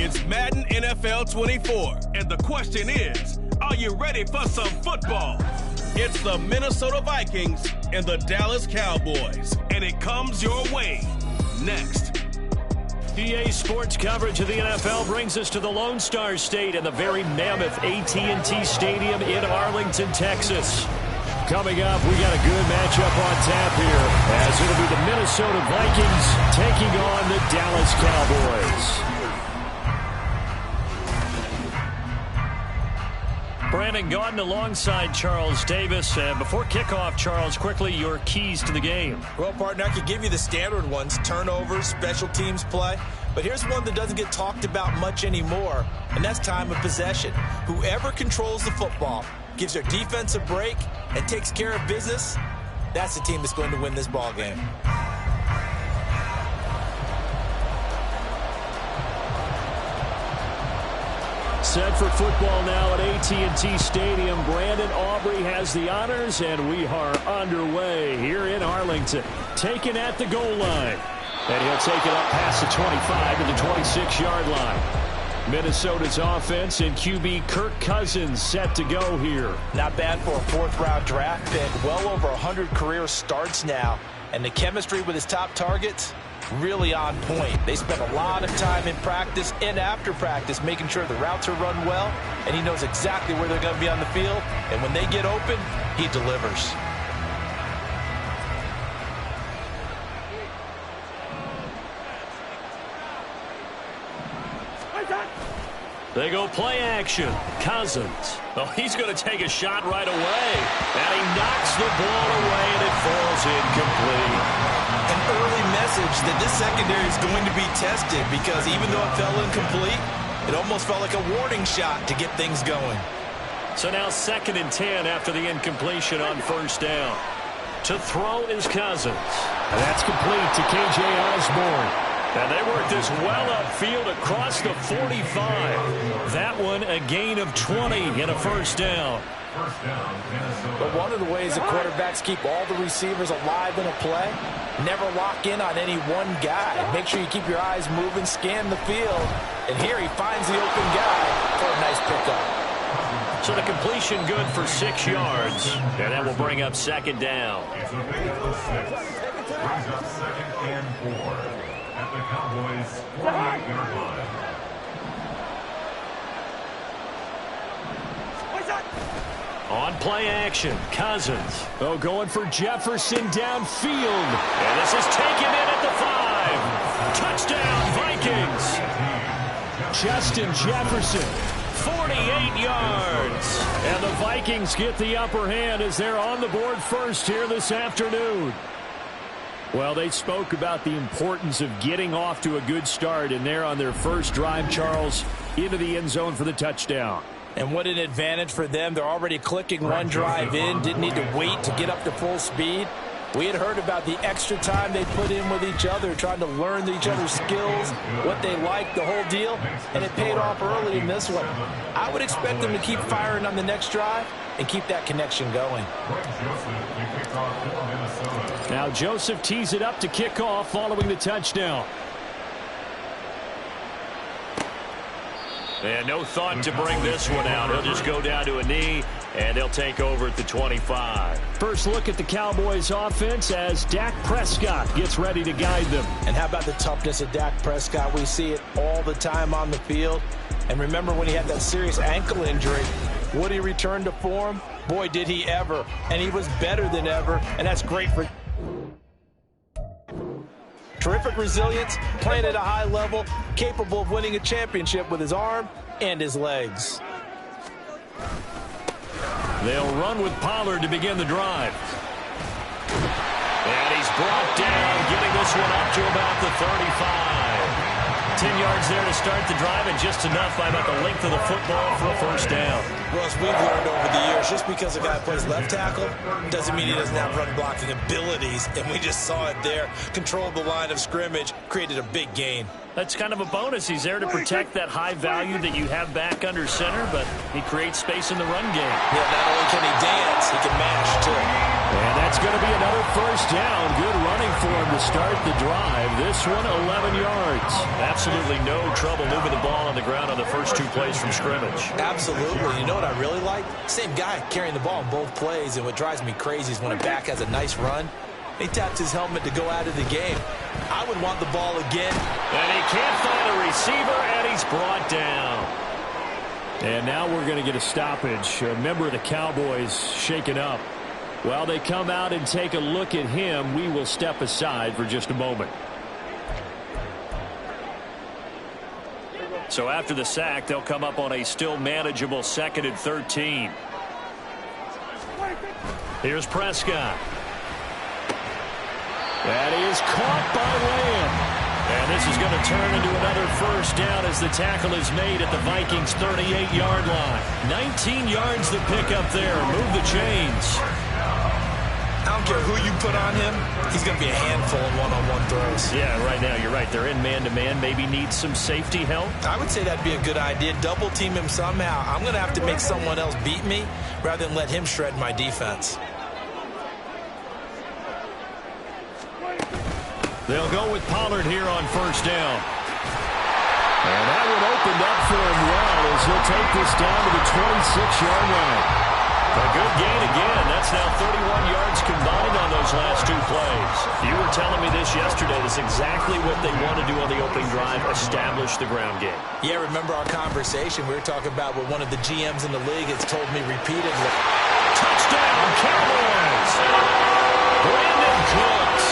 It's Madden NFL 24, and the question is, are you ready for some football? It's the Minnesota Vikings and the Dallas Cowboys, and it comes your way next. EA Sports coverage of the NFL brings us to the Lone Star State and the very mammoth AT&T Stadium in Arlington, Texas. Coming up, we got a good matchup on tap here, as it'll be the Minnesota Vikings taking on the Dallas Cowboys. Brandon Gaudin alongside Charles Davis. And before kickoff, Charles, quickly your keys to the game. Well, partner, I could give you the standard ones: turnovers, special teams play. But here's one that doesn't get talked about much anymore, and that's time of possession. Whoever controls the football, gives their defense a break, and takes care of business, that's the team that's going to win this ball game. Set for football now at AT&T Stadium. Brandon Aubrey has the honors, and we are underway here in Arlington. Taken at the goal line. And he'll take it up past the 25 to the 26-yard line. Minnesota's offense and QB Kirk Cousins set to go here. Not bad for a fourth-round draft pick. Well over 100 career starts now. And the chemistry with his top targets, really on point. They spend a lot of time in practice and after practice making sure the routes are run well, and he knows exactly where they're going to be on the field. And when they get open, he delivers. They go play action. Cousins. Oh, he's going to take a shot right away. And he knocks the ball away, and it falls incomplete. An early message that this secondary is going to be tested, because even though it fell incomplete, it almost felt like a warning shot to get things going. So now 2nd and 10 after the incompletion on first down. To throw is Cousins. And that's complete to K.J. Osborne. And they work this well upfield across the 45. That one a gain of 20 and a first down. But one of the ways that quarterbacks keep all the receivers alive in a play, never lock in on any one guy. Make sure you keep your eyes moving, scan the field. And here he finds the open guy for a nice pickup. So the completion good for 6 yards. And that will bring up 2nd down. Brings up 2nd and 4 at the Cowboys' 48-yard line. On play action, Cousins. Oh, going for Jefferson downfield. And this is taken in at the 5. Touchdown, Vikings. Justin Jefferson, 48 yards. And the Vikings get the upper hand as they're on the board first here this afternoon. Well, they spoke about the importance of getting off to a good start, and they're on their first drive, Charles, into the end zone for the touchdown. And what an advantage for them. They're already clicking one drive in, didn't need to wait to get up to full speed. We had heard about the extra time they put in with each other, trying to learn each other's skills, what they like, the whole deal, and it paid off early in this one. I would expect them to keep firing on the next drive and keep that connection going. Now Joseph tees it up to kick off following the touchdown. And no thought to bring this one out. He'll just go down to a knee, and they'll take over at the 25. First look at the Cowboys offense as Dak Prescott gets ready to guide them. And how about the toughness of Dak Prescott? We see it all the time on the field. And remember when he had that serious ankle injury, would he return to form? Boy, did he ever. And he was better than ever, and that's great for... Terrific resilience, playing at a high level, capable of winning a championship with his arm and his legs. They'll run with Pollard to begin the drive. And he's brought down, getting this one up to about the 35. 10 yards there to start the drive, and just enough by about the length of the football for a first down. Well, as we've learned over the years, just because a guy plays left tackle doesn't mean he doesn't have run blocking abilities, and we just saw it there. Controlled the line of scrimmage, created a big gain. That's kind of a bonus. He's there to protect that high value that you have back under center, but he creates space in the run game. Yeah, not only can he dance, he can mash, too. And that's going to be another first down. Good running for him to start the drive. This one, 11 yards. Absolutely no trouble moving the ball on the ground on the first 2 plays from scrimmage. Absolutely. You know what I really like? Same guy carrying the ball in both plays, and what drives me crazy is when a back has a nice run, he taps his helmet to go out of the game. I would want the ball again. And he can't find a receiver, and he's brought down. And now we're going to get a stoppage. A member of the Cowboys shaken up. While they come out and take a look at him, we will step aside for just a moment. So after the sack, they'll come up on a still manageable 2nd and 13. Here's Prescott. That is caught by Lamb. And this is going to turn into another first down as the tackle is made at the Vikings' 38-yard line. 19 yards to pick up there. Move the chains. I don't care who you put on him, he's going to be a handful in one-on-one throws. Yeah, right now, you're right. They're in man-to-man. Maybe need some safety help. I would say that'd be a good idea. Double team him somehow. I'm going to have to make someone else beat me rather than let him shred my defense. They'll go with Pollard here on first down. And that one opened up for him well as he'll take this down to the 26-yard line. A good gain again. That's now 31 yards combined on those last 2 plays. You were telling me this yesterday. That's exactly what they want to do on the opening drive, establish the ground game. Yeah, remember our conversation? We were talking about what one of the GMs in the league has told me repeatedly. Touchdown, Cowboys! Brandon Cooks,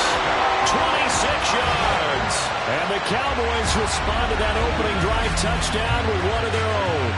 26 yards. And the Cowboys respond to that opening drive touchdown with one of their own.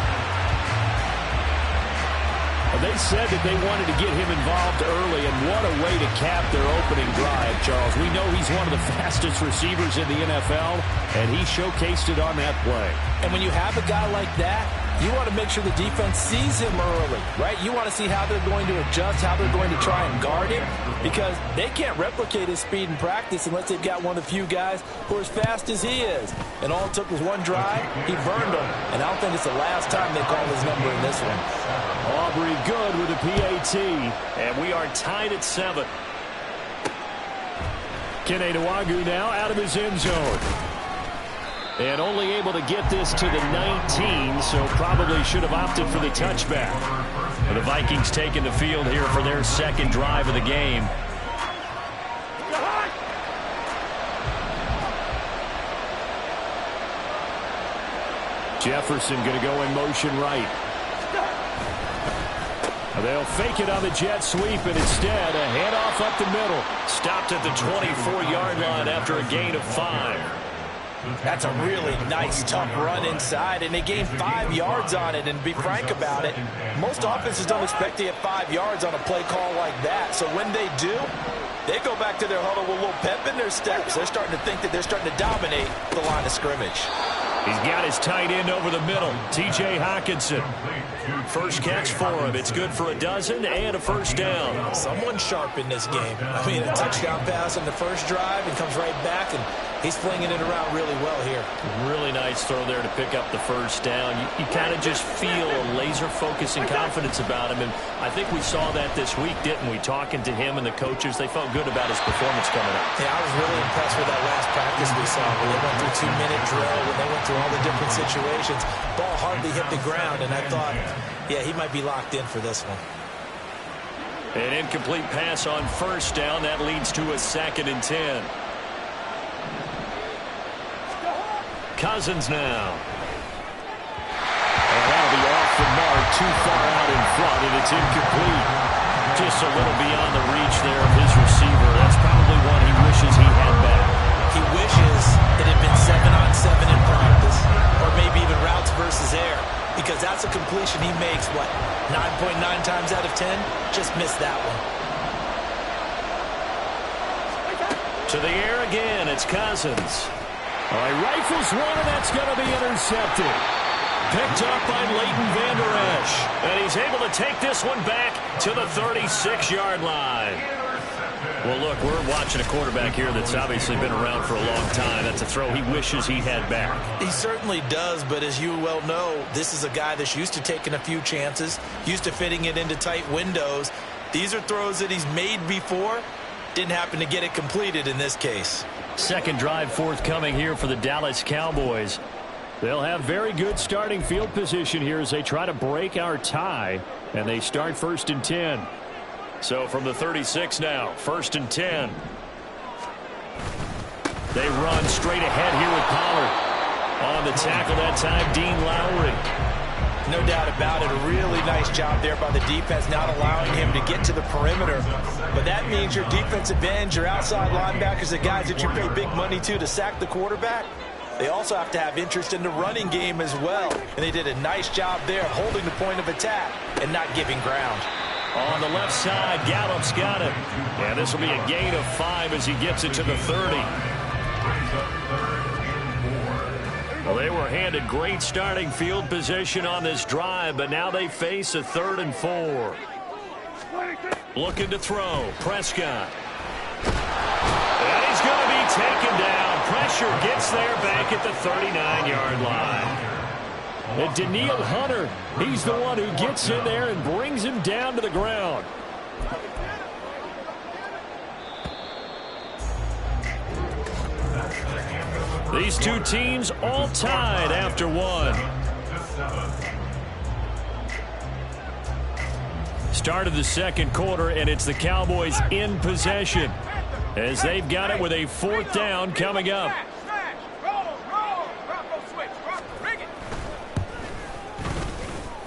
They said that they wanted to get him involved early, and what a way to cap their opening drive, Charles. We know he's one of the fastest receivers in the NFL, and he showcased it on that play. And when you have a guy like that, you want to make sure the defense sees him early, right? You want to see how they're going to adjust, how they're going to try and guard him, because they can't replicate his speed in practice unless they've got one of the few guys who are as fast as he is. And all it took was one drive. He burned them, and I don't think it's the last time they call his number in this one. Aubrey good with a PAT. And we are tied at 7. Kene Nwagu now out of his end zone. And only able to get this to the 19, so probably should have opted for the touchback. The Vikings taking the field here for their 2nd drive of the game. Jefferson going to go in motion right. They'll fake it on the jet sweep, and instead a handoff up the middle. Stopped at the 24-yard line after a gain of 5. That's a really nice, tough run inside, and they gained 5 yards on it. And to be frank about it, most offenses don't expect to get 5 yards on a play call like that. So when they do, they go back to their huddle with a little pep in their steps. They're starting to think that they're starting to dominate the line of scrimmage. He's got his tight end over the middle, T.J. Hockenson. First catch for him. It's good for a dozen and a first down. Someone sharp in this game. I mean, a touchdown pass on the first drive and comes right back, and he's flinging it around really well here. Really nice throw there to pick up the first down. You kind of just feel a laser focus and confidence about him, and I think we saw that this week, didn't we? Talking to him and the coaches, they felt good about his performance coming up. Yeah, I was really impressed with that last practice we saw when they went through 2-minute drill, when they went through all the different situations. Ball hardly hit the ground, and I thought, yeah, he might be locked in for this one. An incomplete pass on first down. That leads to a 2nd and 10. Cousins now. And that'll be off the mark, too far out in front, and it's incomplete. Just a little beyond the reach there of his receiver. That's probably one he wishes he had back. He wishes it had been 7-on-7 in practice, or maybe even routes versus air, because that's a completion he makes, what, 9.9 times out of 10? Just missed that one. To the air again, it's Cousins. All right, rifles one, and that's going to be intercepted. Picked up by Leighton Vander Esch. And he's able to take this one back to the 36-yard line. Well, look, we're watching a quarterback here that's obviously been around for a long time. That's a throw he wishes he had back. He certainly does, but as you well know, this is a guy that's used to taking a few chances, used to fitting it into tight windows. These are throws that he's made before. Didn't happen to get it completed in this case. Second drive forthcoming here for the Dallas Cowboys. They'll have very good starting field position here as they try to break our tie, and they start 1st and 10. So from the 36 now, 1st and 10. They run straight ahead here with Pollard. On the tackle that time, Dean Lowry. No doubt about it. A really nice job there by the defense, not allowing him to get to the perimeter. But that means your defensive ends, your outside linebackers, the guys that you pay big money to sack the quarterback, they also have to have interest in the running game as well. And they did a nice job there holding the point of attack and not giving ground. On the left side, Gallup's got it. And this will be a gain of 5 as he gets it to the 30. Well, they were handed great starting field position on this drive, but now they face a 3rd and 4. Looking to throw. Prescott. And he's going to be taken down. Pressure gets there back at the 39-yard line. And Danielle Hunter, he's the one who gets in there and brings him down to the ground. These two teams all tied after 1. Start of the second quarter, and it's the Cowboys in possession as they've got it with a 4th down coming up.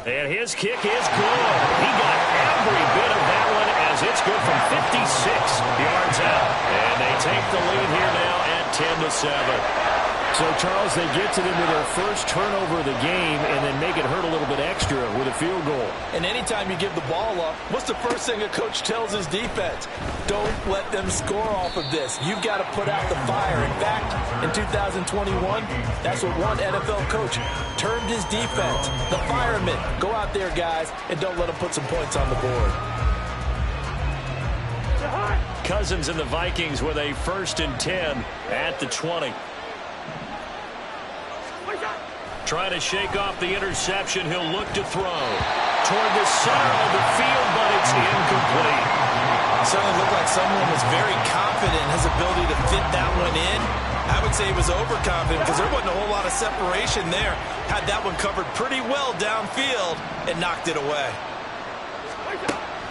And his kick is good. He got every bit of that one as it's good from 56 yards out. And they take the lead here now at 10-7. So, Charles, they get to them with their first turnover of the game and then make it hurt a little bit extra with a field goal. And anytime you give the ball up, what's the first thing a coach tells his defense? Don't let them score off of this. You've got to put out the fire. In fact, in 2021, that's what one NFL coach termed his defense. The firemen. Go out there, guys, and don't let them put some points on the board. Cousins and the Vikings with a 1st and 10 at the 20. Trying to shake off the interception. He'll look to throw toward the center of the field, but it's incomplete. Certainly looked like someone was very confident in his ability to fit that one in. I would say he was overconfident because there wasn't a whole lot of separation there. Had that one covered pretty well downfield and knocked it away.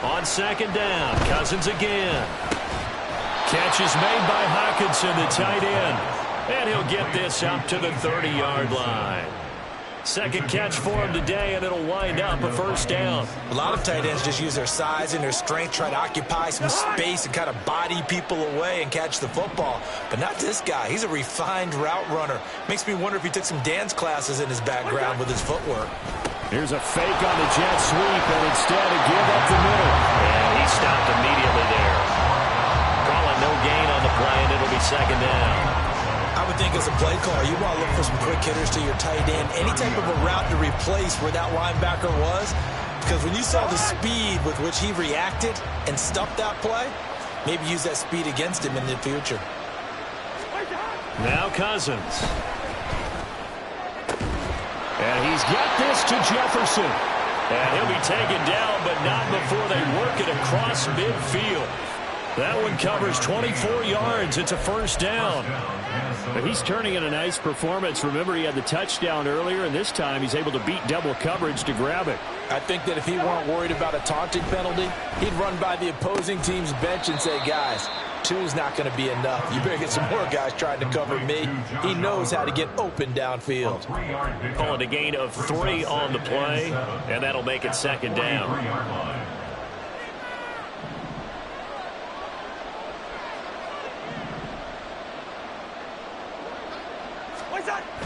On 2nd down, Cousins again. Catch is made by Hockenson, the tight end. And he'll get this up to the 30-yard line. Second catch for him today, and it'll wind up a 1st down. A lot of tight ends just use their size and their strength, try to occupy some space and kind of body people away and catch the football. But not this guy. He's a refined route runner. Makes me wonder if he took some dance classes in his background with his footwork. Here's a fake on the jet sweep, and instead a give up the middle. And he stopped immediately there. Calling no gain on the play, and it'll be 2nd down. I would think as a play caller, you want to look for some quick hitters to your tight end. Any type of a route to replace where that linebacker was. Because when you saw the speed with which he reacted and stuffed that play, maybe use that speed against him in the future. Now Cousins. And he's got this to Jefferson. And he'll be taken down, but not before they work it across midfield. That one covers 24 yards. It's a 1st down. But he's turning in a nice performance. Remember, he had the touchdown earlier, and this time he's able to beat double coverage to grab it. I think that if he weren't worried about a taunting penalty, he'd run by the opposing team's bench and say, guys, 2's not going to be enough. You better get some more guys trying to cover me. He knows how to get open downfield. Calling a gain of 3 on the play, and that'll make it 2nd down.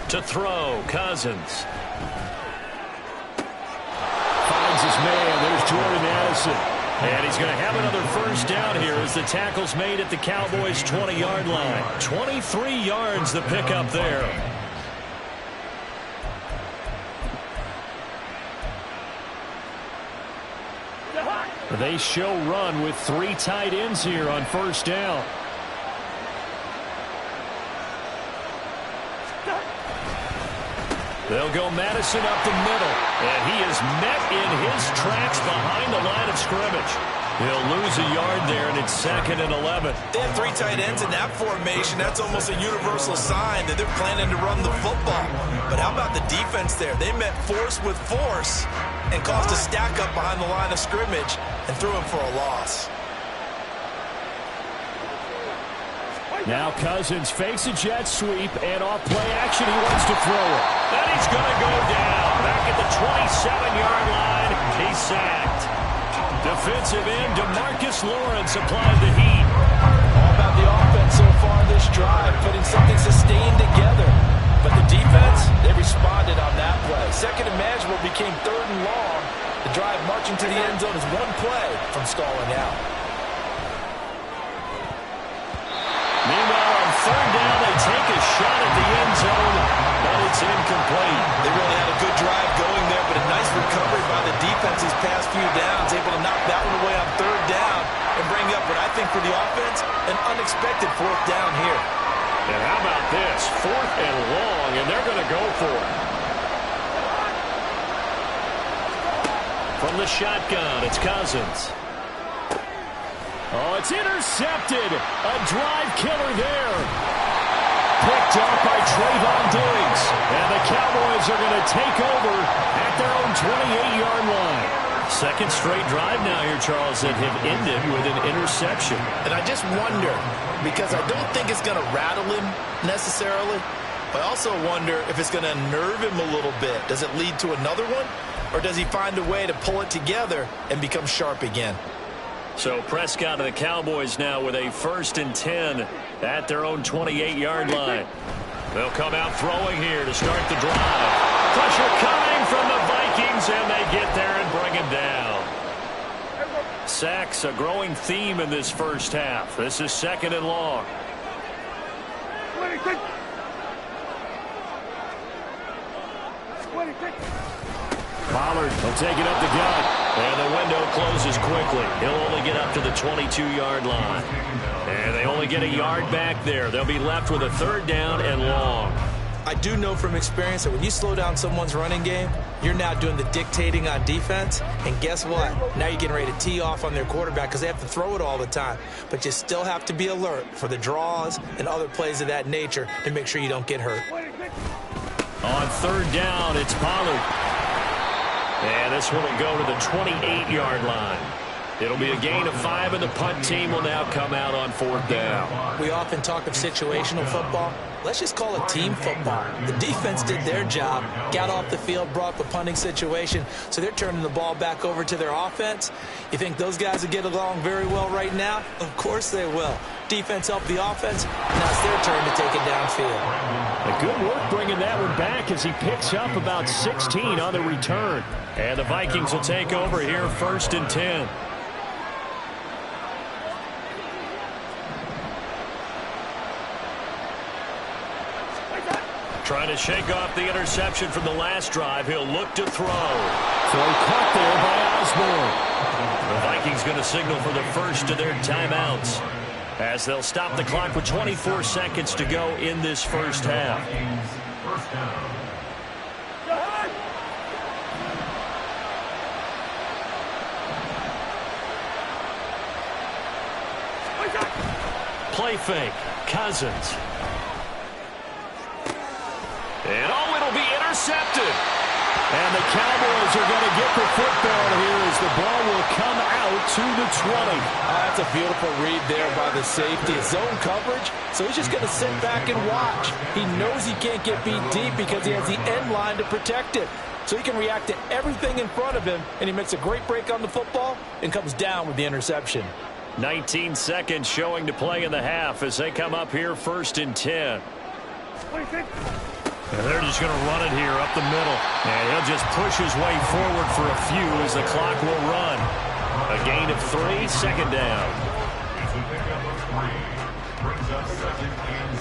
To throw, Cousins. Finds his man. There's Jordan Addison. And he's going to have another 1st down here as the tackle's made at the Cowboys' 20-yard line. 23 yards the pickup there. They show run with 3 tight ends here on 1st down. They'll go Madison up the middle, and he is met in his tracks behind the line of scrimmage. He'll lose a yard there, and it's 2nd and 11. They have 3 tight ends in that formation. That's almost a universal sign that they're planning to run the football. But how about the defense there? They met force with force and caused a stack up behind the line of scrimmage and threw him for a loss. Now Cousins fakes a jet sweep, and off play action, he wants to throw it. And he's going to go down. Back at the 27-yard line, he's sacked. Defensive end DeMarcus Lawrence applied the heat. All about the offense so far this drive, putting something sustained together. But the defense, they responded on that play. Second and manageable became 3rd and long. The drive marching to the end zone is 1 play from stalling out. Meanwhile, on 3rd down, they take a shot at the end zone, but it's incomplete. They really had a good drive going there, but a nice recovery by the defense these past few downs, able to knock that one away on 3rd down and bring up what I think for the offense, an unexpected 4th down here. And how about this? 4th and long, and they're going to go for it. From the shotgun, it's Cousins. Oh, it's intercepted. A drive killer there. Picked up by Trayvon Diggs. And the Cowboys are going to take over at their own 28-yard line. Second straight drive now here, Charles, that have ended with an interception. And I just wonder, because I don't think it's going to rattle him necessarily, but I also wonder if it's going to unnerve him a little bit. Does it lead to another one? Or does he find a way to pull it together and become sharp again? So Prescott and the Cowboys now with a 1st and 10 at their own 28-yard line. They'll come out throwing here to start the drive. Pressure coming from the Vikings, and they get there and bring him down. Sacks, a growing theme in this first half. This is 2nd and long. Pollard will take it up the gut. And the window closes quickly. He'll only get up to the 22-yard line. And they only get a yard back there. They'll be left with a 3rd down and long. I do know from experience that when you slow down someone's running game, you're now doing the dictating on defense. And guess what? Now you're getting ready to tee off on their quarterback because they have to throw it all the time. But you still have to be alert for the draws and other plays of that nature to make sure you don't get hurt. On 3rd down, it's Pollard. And this one will go to the 28-yard line. It'll be a gain of 5, and the punt team will now come out on 4th down. We often talk of situational football. Let's just call it team football. The defense did their job, got off the field, brought the punting situation, so they're turning the ball back over to their offense. You think those guys will get along very well right now? Of course they will. Defense helped the offense. Now it's their turn to take it downfield. A good work bringing that one back as he picks up about 16 on the return. And the Vikings will take over here 1st and 10. Trying to shake off the interception from the last drive. He'll look to throw. Throw caught there by Osborne. The Vikings going to signal for the first of their timeouts as they'll stop the clock with 24 seconds to go in this first half. Play fake. Cousins. And oh, it'll be intercepted. And the Cowboys are going to get the football here as the ball will come out to the 20. That's a beautiful read there by the safety. Zone coverage, so he's just going to sit back and watch. He knows he can't get beat deep because he has the end line to protect it. So he can react to everything in front of him, and he makes a great break on the football and comes down with the interception. 19 seconds showing to play in the half as they come up here 1st and 10. And they're just going to run it here up the middle. And he'll just push his way forward for a few as the clock will run. A gain of 3, 2nd down. It's a pickup of 3. Brings up 2nd and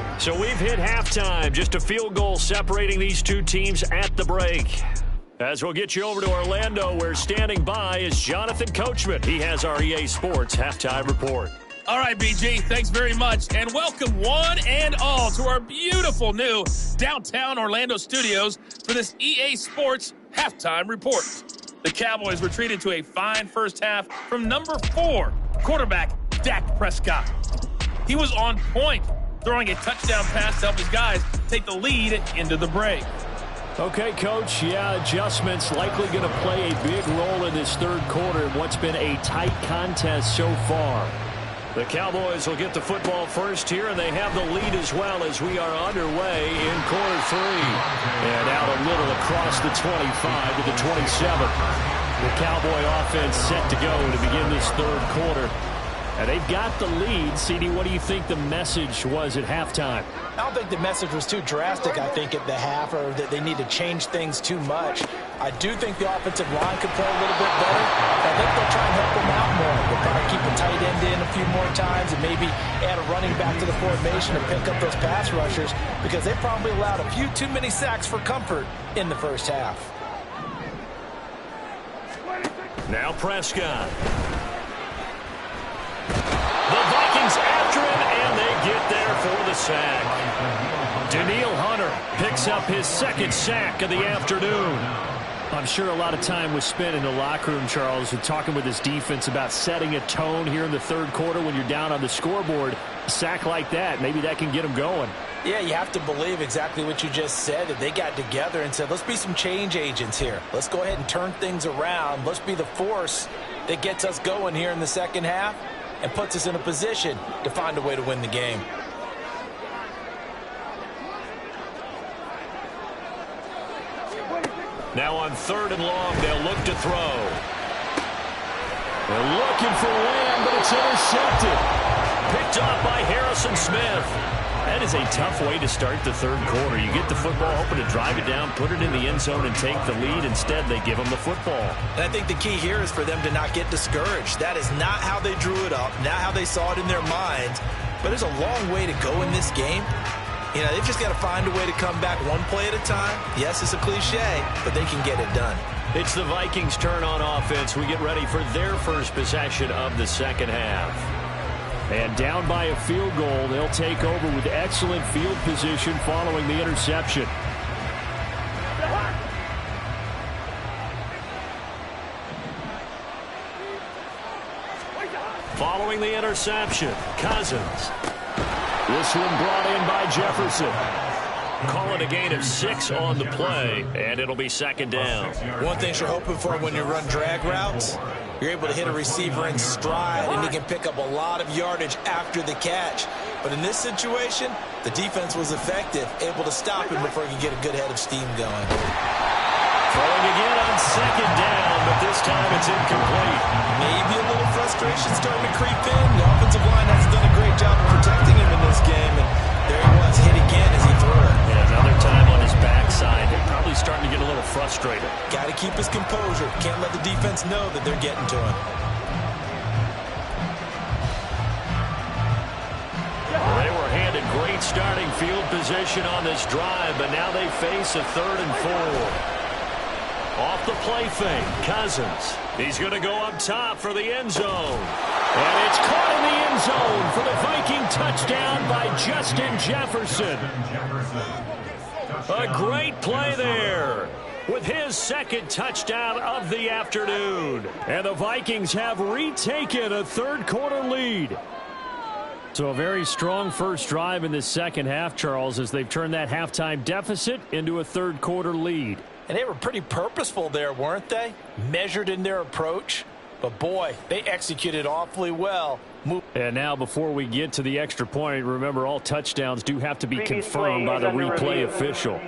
7. So we've hit halftime. Just a field goal separating these two teams at the break. As we'll get you over to Orlando, where standing by is Jonathan Coachman. He has our EA Sports halftime report. All right, BG, thanks very much. And welcome one and all to our beautiful new downtown Orlando studios for this EA Sports halftime report. The Cowboys retreated to a fine first half from number 4, quarterback Dak Prescott. He was on point, throwing a touchdown pass to help his guys take the lead into the break. Okay, Coach, yeah, adjustments likely going to play a big role in this third quarter in what's been a tight contest so far. The Cowboys will get the football first here, and they have the lead as well as we are underway in quarter 3. And out a little across the 25 to the 27. The Cowboy offense set to go to begin this third quarter. And they've got the lead. CD, what do you think the message was at halftime? I don't think the message was too drastic, I think, at the half, or that they need to change things too much. I do think the offensive line could play a little bit better. I think they'll try and help them out more. They'll probably keep a tight end in a few more times and maybe add a running back to the formation to pick up those pass rushers, because they probably allowed a few too many sacks for comfort in the first half. Now Prescott. The Vikings after him, and they get there for the sack. Danielle Hunter picks up his second sack of the afternoon. I'm sure a lot of time was spent in the locker room, Charles, with talking with his defense about setting a tone here in the third quarter when you're down on the scoreboard. A sack like that, maybe that can get them going. Yeah, you have to believe exactly what you just said, that they got together and said, let's be some change agents here. Let's go ahead and turn things around. Let's be the force that gets us going here in the second half and puts us in a position to find a way to win the game. Now on 3rd and long, they'll look to throw. They're looking for Lamb, but it's intercepted. Picked off by Harrison Smith. That is a tough way to start the third quarter. You get the football, hoping to drive it down, put it in the end zone, and take the lead. Instead, they give them the football. And I think the key here is for them to not get discouraged. That is not how they drew it up, not how they saw it in their minds. But there's a long way to go in this game. You know, they've just got to find a way to come back one play at a time. Yes, it's a cliche, but they can get it done. It's the Vikings' turn on offense. We get ready for their first possession of the second half. And down by a field goal, they'll take over with excellent field position following the interception. Following the interception, Cousins. This one brought in by Jefferson. Call it a gain of 6 on the play, and it'll be second down. One thing you're hoping for when you run drag routes, you're able to hit a receiver in stride, and he can pick up a lot of yardage after the catch. But in this situation, the defense was effective, able to stop him before he could get a good head of steam going. Throwing again on second down, but this time it's incomplete. Maybe a little frustration starting to creep in. The offensive line hasn't done a great job of protecting him in this game, and there he was, hit again as he threw it. Yeah, another time on his backside. They're probably starting to get a little frustrated. Got to keep his composure. Can't let the defense know that they're getting to him. Well, they were handed great starting field position on this drive, but now they face a 3rd and 4. Off the play fake, Cousins. He's going to go up top for the end zone. And it's caught in the end zone for the Viking touchdown by Justin Jefferson. A great play there with his second touchdown of the afternoon. And the Vikings have retaken a third quarter lead. So a very strong first drive in the second half, Charles, as they've turned that halftime deficit into a third quarter lead. And they were pretty purposeful there, weren't they? Measured in their approach. But, boy, they executed awfully well. And now before we get to the extra point, remember all touchdowns do have to be confirmed by the replay official.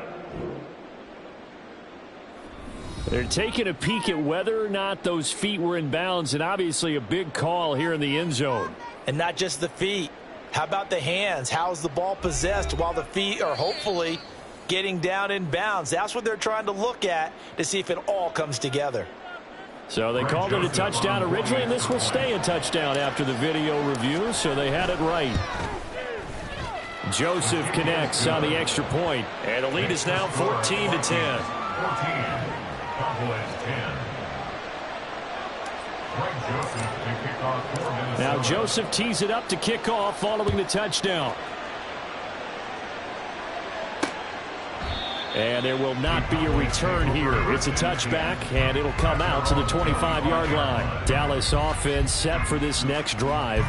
They're taking a peek at whether or not those feet were in bounds, and obviously a big call here in the end zone. And not just the feet. How about the hands? How's the ball possessed while the feet are hopefully getting down in bounds? That's what they're trying to look at to see if it all comes together. So they called it a touchdown originally, and this will stay a touchdown after the video review, so they had it right. Joseph connects on the extra point. And the lead is now 14-10. 14. Cowboys 10. Now Joseph tees it up to kick off following the touchdown. And there will not be a return here. It's a touchback, and it'll come out to the 25-yard line. Dallas offense set for this next drive.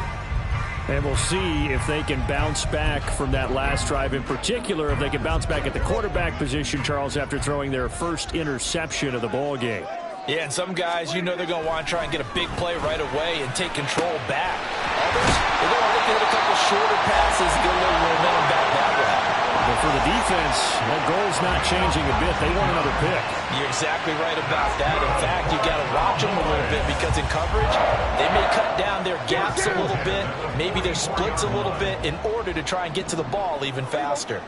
And we'll see if they can bounce back from that last drive. In particular, if they can bounce back at the quarterback position, Charles, after throwing their first interception of the ball game. Yeah, and some guys, you know they're going to want to try and get a big play right away and take control back. Others, they're going to look to hit a couple shorter passes, get a little momentum back that way. But for the defense, that goal's not changing a bit. They want another pick. You're exactly right about that. In fact, you got to watch them a little bit because in coverage, they may cut down their gaps a little bit, maybe their splits a little bit in order to try and get to the ball even faster.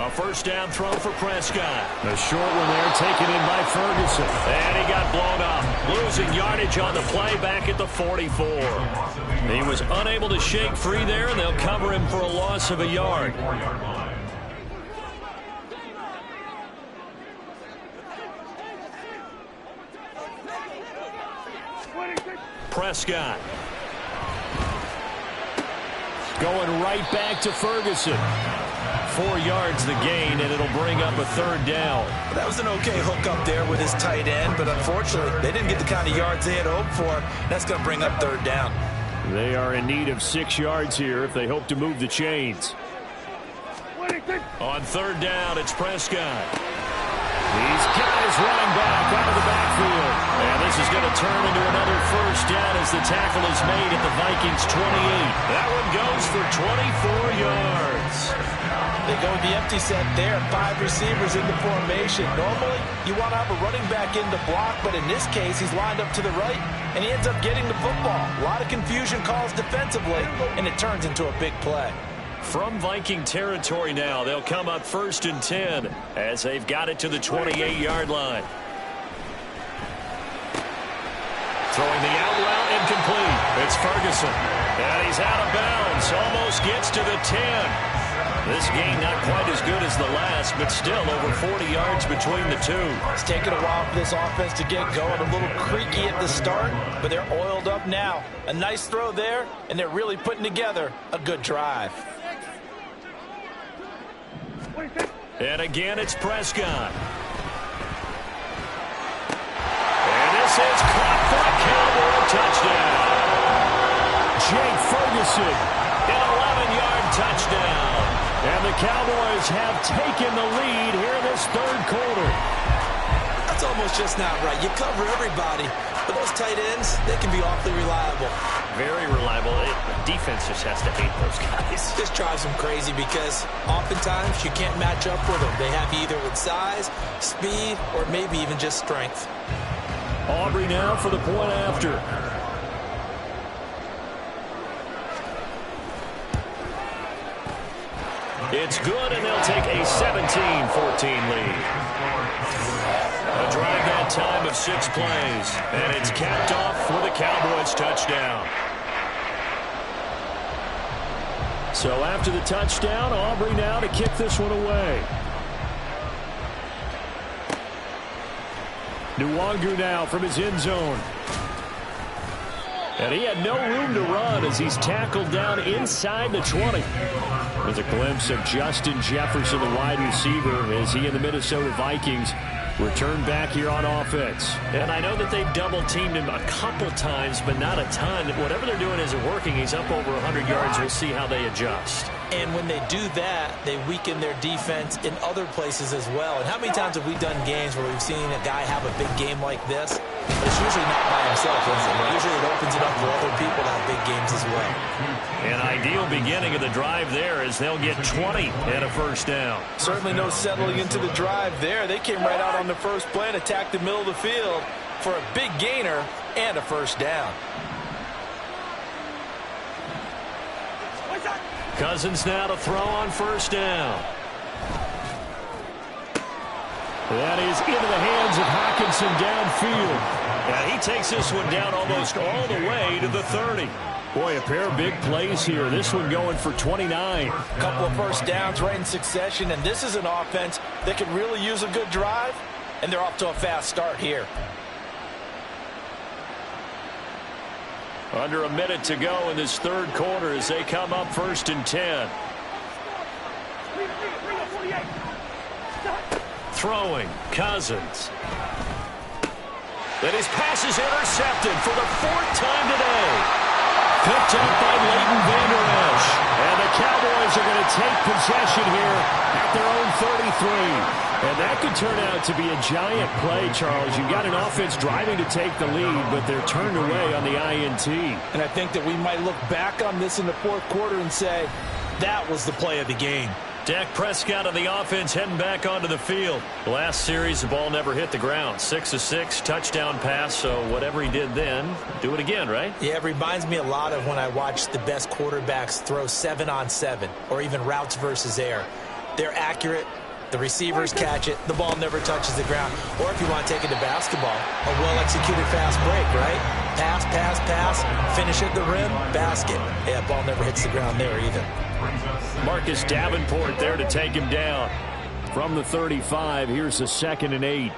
A first down throw for Prescott. A short one there taken in by Ferguson. And he got blown up. Losing yardage on the play back at the 44. He was unable to shake free there, and they'll cover him for a loss of a yard. Prescott. Going right back to Ferguson. 4 yards the gain, and it'll bring up a third down. That was an okay hook up there with his tight end, but unfortunately, they didn't get the kind of yards they had hoped for. That's going to bring up third down. They are in need of 6 yards here if they hope to move the chains. On third down, it's Prescott. He's got his running back out of the backfield. And this is going to turn into another first down as the tackle is made at the Vikings 28. That one goes for 24 yards. They go with the empty set there. 5 receivers in the formation. Normally, you want to have a running back in the block, but in this case, he's lined up to the right, and he ends up getting the football. A lot of confusion calls defensively, and it turns into a big play. From Viking territory now, they'll come up 1st and 10 as they've got it to the 28-yard line. Throwing the out route incomplete. It's Ferguson. And he's out of bounds. Almost gets to the 10. This game not quite as good as the last, but still over 40 yards between the two. It's taken a while for this offense to get going. A little creaky at the start, but they're oiled up now. A nice throw there, and they're really putting together a good drive. And again, it's Prescott. And this is caught for a Cowboy touchdown. Jake Ferguson, an 11-yard touchdown. And the Cowboys have taken the lead here in this third quarter. That's almost just not right. You cover everybody, but those tight ends, they can be awfully reliable. Very reliable. Defense just has to hate those guys. This drives them crazy because oftentimes you can't match up with them. They have either with size, speed, or maybe even just strength. Aubrey now for the point after. It's good, and they'll take a 17-14 lead. A drive that time of 6 plays, and it's capped off with a Cowboys touchdown. So after the touchdown, Aubrey now to kick this one away. Nwangu now from his end zone. And he had no room to run as he's tackled down inside the 20. With a glimpse of Justin Jefferson, the wide receiver, as he and the Minnesota Vikings return back here on offense. And I know that they've double-teamed him a couple times, but not a ton. Whatever they're doing isn't working. He's up over 100 yards. We'll see how they adjust. And when they do that, they weaken their defense in other places as well. And how many times have we done games where we've seen a guy have a big game like this? But it's usually not by himself, is it? Usually it opens it up for other people to have big games as well. An ideal beginning of the drive there as they'll get 20 and a first down. Certainly no settling into the drive there. They came right out on the first play and attacked the middle of the field for a big gainer and a first down. Cousins now to throw on first down. That is into the hands of Hockenson downfield. And he takes this one down almost all the way to the 30. Boy, a pair of big plays here. This one going for 29. A couple of first downs right in succession, and this is an offense that could really use a good drive, and they're off to a fast start here. Under a minute to go in this third quarter as they come up 1st and 10. Throwing, Cousins. And his pass is intercepted for the 4th time today. Picked up by Leighton Vander Esch. And the Cowboys are going to take possession here at their own 33. And that could turn out to be a giant play, Charles. You've got an offense driving to take the lead, but they're turned away on the INT. And I think that we might look back on this in the 4th quarter and say, that was the play of the game. Dak Prescott on the offense heading back onto the field. Last series, the ball never hit the ground. 6 of 6, touchdown pass, so whatever he did then, do it again, right? Yeah, it reminds me a lot of when I watch the best quarterbacks throw 7-on-7 or even routes versus air. They're accurate. The receivers catch it. The ball never touches the ground. Or if you want to take it to basketball, a well-executed fast break, right? Pass, pass, pass, finish at the rim, basket. Yeah, ball never hits the ground there either. Marcus Davenport there to take him down. From the 35, here's the 2nd and 8.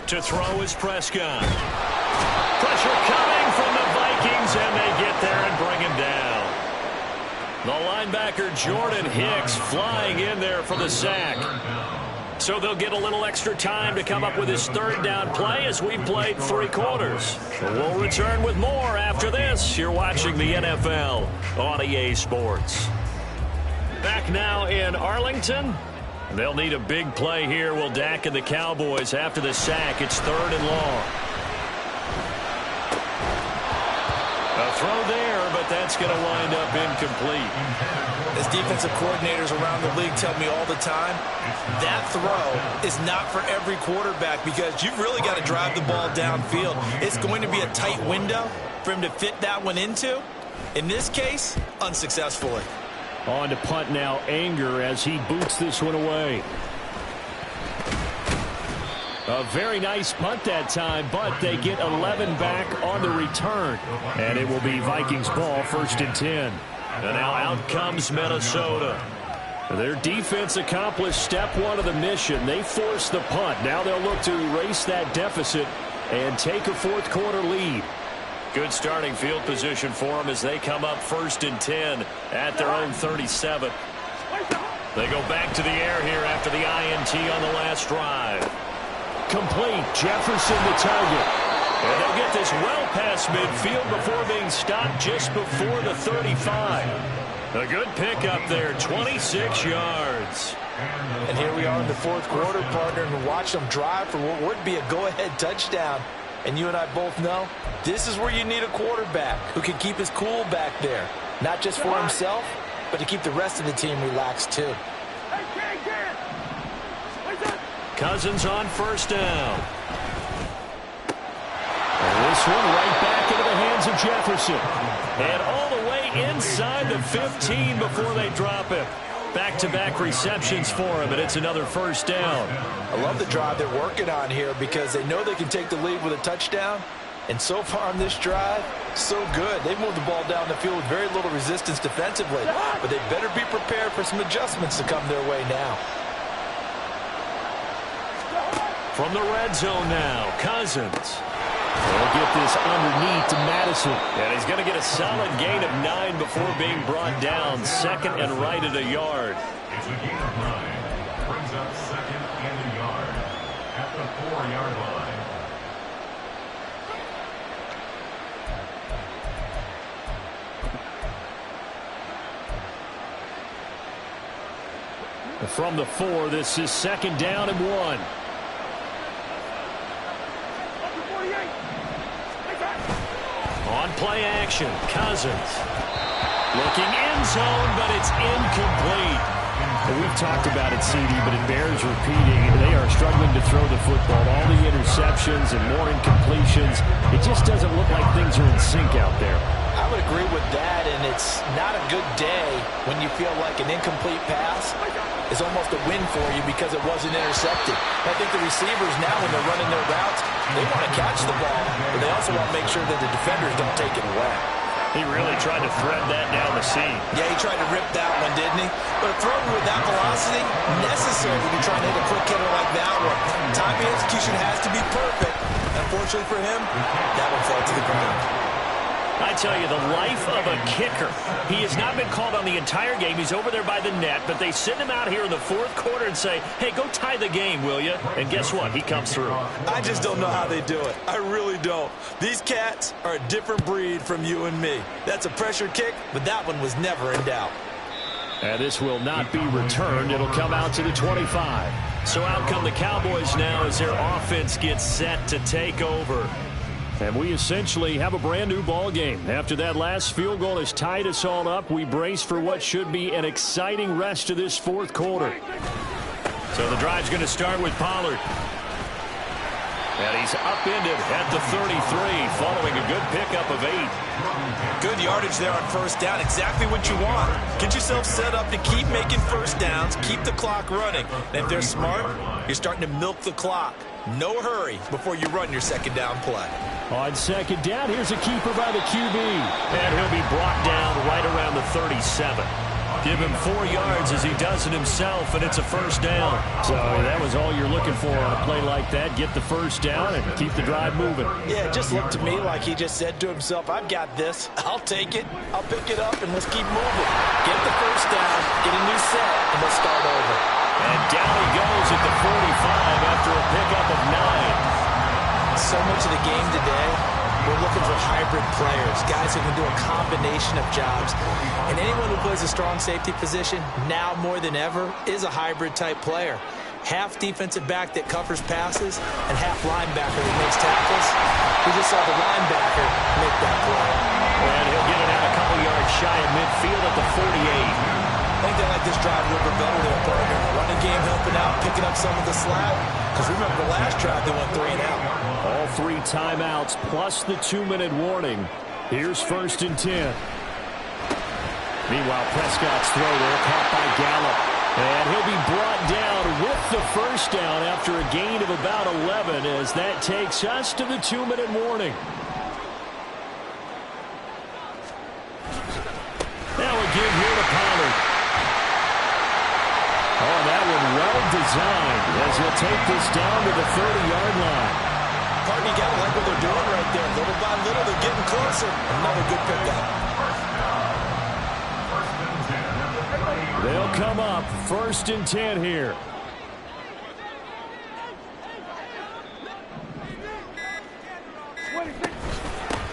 To throw is Prescott. Pressure coming from the Vikings, and they get there and bring him down. The linebacker Jordan Hicks flying in there for the sack. So they'll get a little extra time to come up with his 3rd down play as we've played 3 quarters. We'll return with more after this. You're watching the NFL on EA Sports. Back now in Arlington. They'll need a big play here, will Dak and the Cowboys after the sack. It's 3rd and long. A throw there, but that's going to wind up incomplete. As defensive coordinators around the league tell me all the time, that throw is not for every quarterback because you've really got to drive the ball downfield. It's going to be a tight window for him to fit that one into. In this case, unsuccessfully. On to punt now, Anger, as he boots this one away. A very nice punt that time, but they get 11 back on the return. And it will be Vikings ball, 1st and 10. And now out comes Minnesota. Their defense accomplished step 1 of the mission. They forced the punt. Now they'll look to erase that deficit and take a 4th quarter lead. Good starting field position for them as they come up 1st and 10 at their own 37. They go back to the air here after the INT on the last drive. Complete. Jefferson the target. And they'll get this well past midfield before being stopped just before the 35. A good pickup there, 26 yards. And here we are in the 4th quarter, partner, and watch them drive for what would be a go-ahead touchdown. And you and I both know this is where you need a quarterback who can keep his cool back there. Not just for himself, but to keep the rest of the team relaxed too. Cousins on 1st down. And this one right back into the hands of Jefferson. And all the way inside the 15 before they drop him. Back-to-back receptions for him, and it's another 1st down. I love the drive they're working on here because they know they can take the lead with a touchdown. And so far on this drive, so good. They've moved the ball down the field with very little resistance defensively. But they better be prepared for some adjustments to come their way now. From the red zone now, Cousins. They'll get this underneath to Madison. And he's going to get a solid gain of 9 before being brought down. 2nd and right at a yard. It's a gain of 9. Brings up 2nd and a yard at the 4-yard line. From the 4, this is 2nd down and 1. On play action, Cousins. Looking end zone, but it's incomplete. We've talked about it, CD, but it bears repeating. They are struggling to throw the football. All the interceptions and more incompletions. It just doesn't look like things are in sync out there. I would agree with that, and it's not a good day when you feel like an incomplete pass is almost a win for you because it wasn't intercepted. I think the receivers now, when they're running their routes, they want to catch the ball, but they also want to make sure that the defenders don't take it away. He really tried to thread that down the seam. Yeah, he tried to rip that one, didn't he? But a throw with that velocity, necessary when you're trying to hit a quick hitter like that one. Timing execution has to be perfect. Unfortunately for him, that one fell to the ground. I I tell you, the life of a kicker. He has not been called on the entire game. He's over there by the net, but they send him out here in the fourth quarter and say, hey, go tie the game, will you? And guess what? He comes through. I just don't know how they do it. I really don't. These cats are a different breed from you and me. That's a pressure kick, but that one was never in doubt. And this will not be returned. It'll come out to the 25. So out come the Cowboys now as their offense gets set to take over. And we essentially have a brand new ball game. After that last field goal has tied us all up, we brace for what should be an exciting rest of this fourth quarter. So the drive's going to start with Pollard. And he's upended at the 33 following a good pickup of 8. Good yardage there on first down. Exactly what you want. Get yourself set up to keep making first downs, keep the clock running. And if they're smart, you're starting to milk the clock. No hurry before you run your second down play. On second down, here's a keeper by the QB. And he'll be brought down right around the 37. Give him 4 yards as he does it himself, and it's a first down. So that was all you're looking for on a play like that. Get the first down and keep the drive moving. Yeah, it just looked to me like he just said to himself, I've got this. I'll take it. I'll pick it up, and let's keep moving. Get the first down, get a new set, and let's start over. And down he goes at the 45 after a pickup of 9. So much of the game today, we're looking for hybrid players, guys who can do a combination of jobs. And anyone who plays a strong safety position, now more than ever, is a hybrid-type player. Half defensive back that covers passes and half linebacker that makes tackles. We just saw the linebacker make that play. And he'll get it out a couple yards shy of midfield at the 48. I think they like this drive a little bit better than a partner. Running game helping out, picking up some of the slack. Because remember the last drive, they went 3 and out. All 3 timeouts plus the 2-minute warning. Here's 1st and 10. Meanwhile, Prescott's throw there caught by Gallup. And he'll be brought down with the first down after a gain of about 11 as that takes us to the 2-minute warning. Now a give here to Pollard. Oh, that one well designed as he'll take this down to the 30-yard line. Partner, you gotta like what they're doing right there. Little by little, they're getting closer. Another good pickup. They'll come up 1st and 10 here.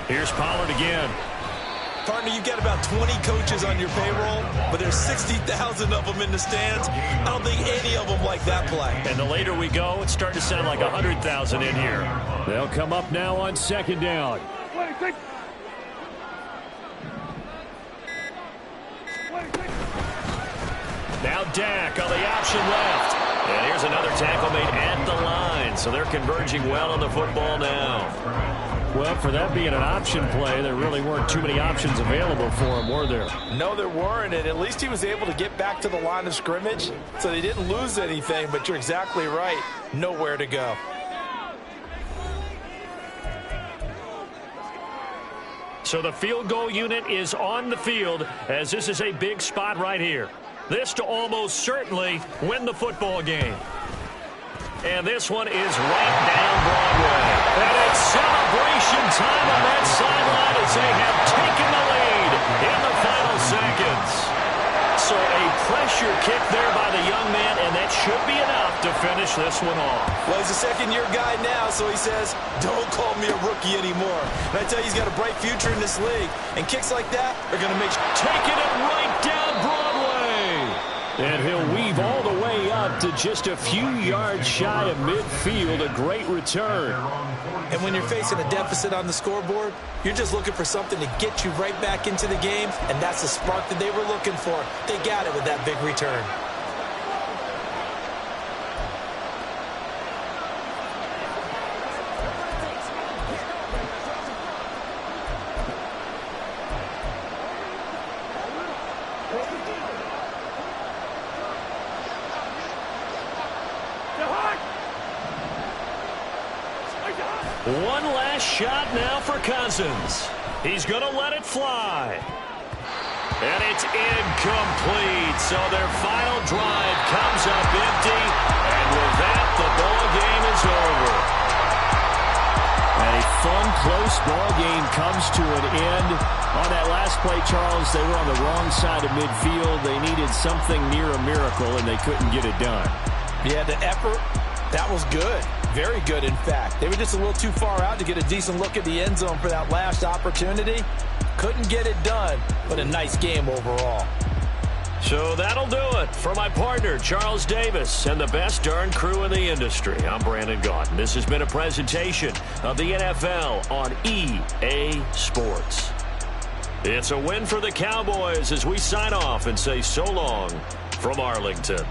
Here's Pollard again. Partner, you've got about 20 coaches on your payroll, but there's 60,000 of them in the stands. I don't think any of them like that play. And the later we go, it's starting to sound like 100,000 in here. They'll come up now on 2nd down. Now Dak on the option left. And here's another tackle made at the line. So they're converging well on the football now. Well, for that being an option play, there really weren't too many options available for him, were there? No, there weren't, and at least he was able to get back to the line of scrimmage, so they didn't lose anything, but you're exactly right. Nowhere to go. So the field goal unit is on the field as this is a big spot right here. This to almost certainly win the football game. And this one is right down Broadway. And it's celebration time on that sideline as they have taken the lead in the final seconds. So a pressure kick there by the young man, and that should be enough to finish this one off. Well, he's a second-year guy now, so he says, don't call me a rookie anymore. And I tell you, he's got a bright future in this league. And kicks like that are going to make... Taking it right down Broadway. And he'll weave all the way up to just a few yards shy of midfield. A great return. And when you're facing a deficit on the scoreboard, you're just looking for something to get you right back into the game, and that's the spark that they were looking for. They got it with that big return. One last shot now for Cousins. He's going to let it fly. And it's incomplete. So their final drive comes up empty. And with that, the ball game is over. A fun close close ball game comes to an end. On that last play, Charles, they were on the wrong side of midfield. They needed something near a miracle, and they couldn't get it done. Yeah, the effort, that was good. Very good, in fact. They were just a little too far out to get a decent look at the end zone for that last opportunity. Couldn't get it done, but a nice game overall. So that'll do it for my partner, Charles Davis, and the best darn crew in the industry. I'm Brandon Gaudin. This has been a presentation of the NFL on EA Sports. It's a win for the Cowboys as we sign off and say so long from Arlington.